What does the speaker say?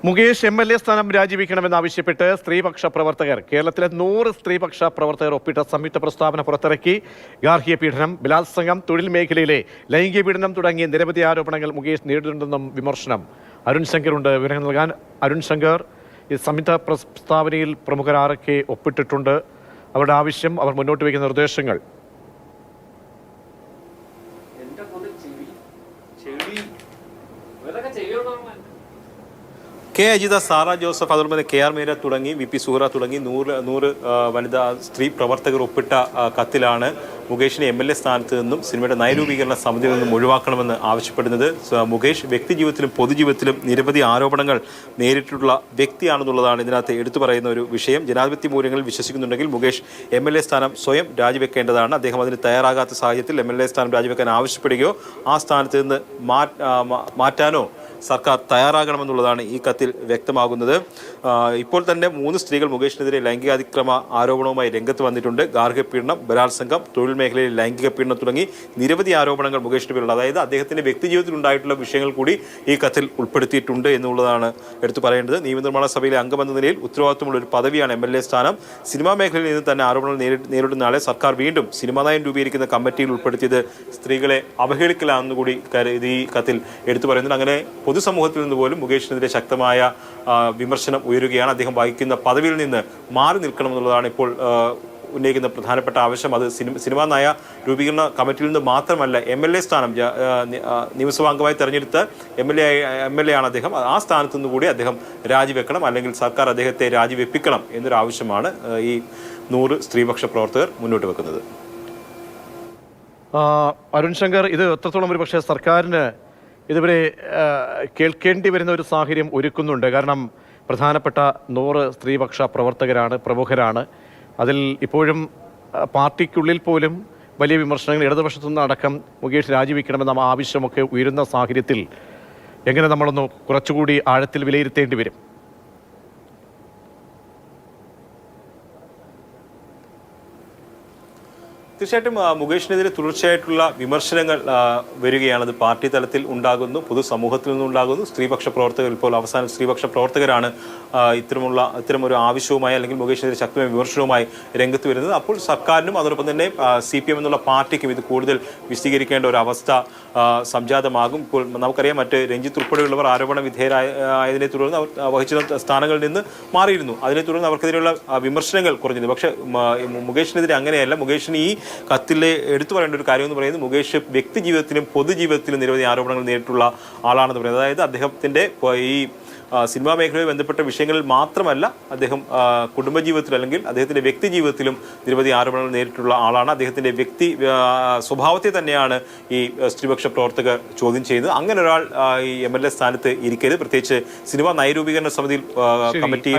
Mukesh MLA സ്ഥാനം രാജിവെക്കണമെന്നാവശ്യപ്പെട്ട് സ്ത്രീപക്ഷ പ്രവർത്തകർ കേരളത്തിലെ 100 സ്ത്രീപക്ഷ പ്രവർത്തകർ ഒപ്പിട്ട സംയുക്ത പ്രസ്താവന പുറത്തിറക്കി. ഗാർഹിക പീഡനം, ബലാത്സംഗം, തൊഴിൽ മേഖലയിലെ ലൈംഗിക പീഡനം തുടങ്ങിയ നിരവധി ആരോപണങ്ങൾ മുകേഷ് നേരിടുന്നുണ്ടെന്നും വിമർശനം. അരുൺ ശങ്കർ ഉണ്ട് വിവരങ്ങൾ നൽകാൻ. അരുൺ ശങ്കർ, ഈ സംയുക്ത പ്രസ്താവനയിൽ പ്രമുഖർ ആരൊക്കെ ഒപ്പിട്ടിട്ടുണ്ട്, അവരുടെ ആവശ്യം, അവർ മുന്നോട്ട് വയ്ക്കുന്ന നിർദ്ദേശങ്ങൾ? കെ അജിത, സാറ ജോസഫ്, അതുപോലെ തന്നെ KR മീര തുടങ്ങി VP സുഹറ തുടങ്ങി 100 വനിതാ സ്ത്രീ പ്രവർത്തകർ ഒപ്പിട്ട കത്തിലാണ് മുകേഷിനെ MLA സ്ഥാനത്ത് നിന്നും സിനിമയുടെ നയരൂപീകരണ സമിതിയിൽ നിന്നും ഒഴിവാക്കണമെന്ന് ആവശ്യപ്പെടുന്നത്. മുകേഷ് വ്യക്തിജീവിതത്തിലും പൊതുജീവിതത്തിലും നിരവധി ആരോപണങ്ങൾ നേരിട്ടുള്ള വ്യക്തിയാണെന്നുള്ളതാണ് ഇതിനകത്ത് എടുത്തു പറയുന്ന ഒരു വിഷയം. ജനാധിപത്യ മൂല്യങ്ങളിൽ വിശ്വസിക്കുന്നുണ്ടെങ്കിൽ മുകേഷ് MLA സ്ഥാനം സ്വയം രാജിവെക്കേണ്ടതാണ്. അദ്ദേഹം അതിന് തയ്യാറാകാത്ത സാഹചര്യത്തിൽ MLA സ്ഥാനം രാജിവെക്കാൻ ആവശ്യപ്പെടുകയോ ആ സ്ഥാനത്ത് നിന്ന് മാറ്റാനോ സർക്കാർ തയ്യാറാകണമെന്നുള്ളതാണ് ഈ കത്തിൽ വ്യക്തമാകുന്നത്. ഇപ്പോൾ തന്നെ 3 സ്ത്രീകൾ മുകേഷിനെതിരെ ലൈംഗികാതിക്രമ ആരോപണവുമായി രംഗത്ത് വന്നിട്ടുണ്ട്. ഗാർഹിക പീഡനം, ബലാത്സംഗം, തൊഴിൽ മേഖലയിൽ ലൈംഗിക പീഡനം തുടങ്ങി നിരവധി ആരോപണങ്ങൾ മുകേഷിന്റെ പേരിലുള്ള, അതായത് അദ്ദേഹത്തിന്റെ വ്യക്തിജീവിതത്തിൽ ഉണ്ടായിട്ടുള്ള വിഷയങ്ങൾ കൂടി ഈ കത്തിൽ ഉൾപ്പെടുത്തിയിട്ടുണ്ട് എന്നുള്ളതാണ് എടുത്തു പറയേണ്ടത്. നിയമനിർമ്മാണ സഭയിലെ അംഗമെന്ന നിലയിൽ ഉത്തരവാദിത്തമുള്ള ഒരു പദവിയാണ് MLA സ്ഥാനം. സിനിമാ മേഖലയിൽ നിന്ന് തന്നെ ആരോപണങ്ങൾ നേരിടുന്ന ആളെ സർക്കാർ വീണ്ടും സിനിമാ നയം രൂപീകരിക്കുന്ന കമ്മിറ്റിയിൽ ഉൾപ്പെടുത്തിയത് സ്ത്രീകളെ അവഹേളിക്കലാണെന്നുകൂടി ഈ കത്തിൽ എടുത്തു പറയുന്നുണ്ട്. അങ്ങനെ പൊതുസമൂഹത്തിൽ നിന്ന് പോലും മുകേഷിനെതിരെ ശക്തമായ വിമർശനം ഉയരുകയാണ്. അദ്ദേഹം വഹിക്കുന്ന പദവിയിൽ നിന്ന് മാറി നിൽക്കണമെന്നുള്ളതാണ് ഇപ്പോൾ ഉന്നയിക്കുന്ന പ്രധാനപ്പെട്ട ആവശ്യം. അത് സിനിമാ നയ രൂപീകരണ കമ്മിറ്റിയിൽ നിന്ന് മാത്രമല്ല, MLA സ്ഥാനം നിയമസഭാ അംഗമായി തെരഞ്ഞെടുത്ത MLA ആണ് അദ്ദേഹം. ആ സ്ഥാനത്തു നിന്ന് കൂടി അദ്ദേഹം രാജിവെക്കണം, അല്ലെങ്കിൽ സർക്കാർ അദ്ദേഹത്തെ രാജിവെപ്പിക്കണം എന്നൊരു ആവശ്യമാണ് ഈ 100 സ്ത്രീപക്ഷ പ്രവർത്തകർ മുന്നോട്ട് വെക്കുന്നത്. അരുൺ ശങ്കർ, ഇത് എത്രത്തോളം ഒരു പക്ഷേ സർക്കാരിന് ഇതുവരെ കേൾക്കേണ്ടി വരുന്ന ഒരു സാഹചര്യം ഒരുക്കുന്നുണ്ട്? കാരണം പ്രധാനപ്പെട്ട 100 സ്ത്രീപക്ഷ പ്രവർത്തകരാണ്, പ്രമുഖരാണ്. അതിൽ ഇപ്പോഴും പാർട്ടിക്കുള്ളിൽ പോലും വലിയ വിമർശനങ്ങൾ ഇടതുപക്ഷത്തുനിന്ന് അടക്കം മുകേഷ് രാജിവെക്കണമെന്ന ആവശ്യമൊക്കെ ഉയരുന്ന സാഹചര്യത്തിൽ എങ്ങനെ നമ്മളൊന്ന് കുറച്ചുകൂടി ആഴത്തിൽ വിലയിരുത്തേണ്ടി വരും? തീർച്ചയായിട്ടും മുകേഷിനെതിരെ തുടർച്ചയായിട്ടുള്ള വിമർശനങ്ങൾ വരികയാണ്. അത് പാർട്ടി തലത്തിൽ ഉണ്ടാകുന്നു, പൊതുസമൂഹത്തിൽ നിന്നുണ്ടാകുന്നു. സ്ത്രീപക്ഷ പ്രവർത്തകർ, ഇപ്പോൾ അവസാനം സ്ത്രീപക്ഷ പ്രവർത്തകരാണ് ഇത്തരമൊരു ആവശ്യവുമായി അല്ലെങ്കിൽ മുകേഷിനെതിരെ ശക്തമായ വിമർശനവുമായി രംഗത്ത് വരുന്നത്. അപ്പോൾ സർക്കാരിനും അതോടൊപ്പം തന്നെ CPM എന്നുള്ള പാർട്ടിക്കും ഇത് കൂടുതൽ വിശദീകരിക്കേണ്ട ഒരു അവസ്ഥ സംജാതമാകും. ഇപ്പോൾ നമുക്കറിയാം, മറ്റ് രഞ്ജിത്ത് ഉൾപ്പെടെയുള്ളവർ ആരോപണ വിധേയരായതിനെ തുടർന്ന് അവർ വഹിച്ചിരുന്ന സ്ഥാനങ്ങളിൽ നിന്ന് മാറിയിരുന്നു. അതിനെ തുടർന്ന് അവർക്കെതിരെയുള്ള വിമർശനങ്ങൾ കുറഞ്ഞിരുന്നു. പക്ഷേ മുകേഷിനെതിരെ അങ്ങനെയല്ല. മുകേഷിന് ഈ കത്തിലെ എടുത്തു പറയേണ്ട ഒരു കാര്യം എന്ന് പറയുന്നത്, മുകേഷ് വ്യക്തി ജീവിതത്തിലും പൊതുജീവിതത്തിലും നിരവധി ആരോപണങ്ങൾ നേരിട്ടുള്ള ആളാണെന്ന് പറയുന്നത്. അതായത് അദ്ദേഹത്തിന്റെ ഈ സിനിമാ മേഖലയുമായി ബന്ധപ്പെട്ട വിഷയങ്ങളിൽ മാത്രമല്ല, അദ്ദേഹം കുടുംബജീവിതത്തിൽ അല്ലെങ്കിൽ അദ്ദേഹത്തിന്റെ വ്യക്തി ജീവിതത്തിലും നിരവധി ആരോപണങ്ങൾ നേരിട്ടുള്ള ആളാണ്. അദ്ദേഹത്തിന്റെ വ്യക്തി സ്വഭാവത്തെ തന്നെയാണ് ഈ സ്ത്രീപക്ഷ പ്രവർത്തകർ ചോദ്യം ചെയ്യുന്നത്. അങ്ങനെ ഒരാൾ ഈ MLA സ്ഥാനത്ത് ഇരിക്കരുത്, പ്രത്യേകിച്ച് സിനിമാ നയരൂപീകരണ സമിതിയിൽ കമ്മിറ്റി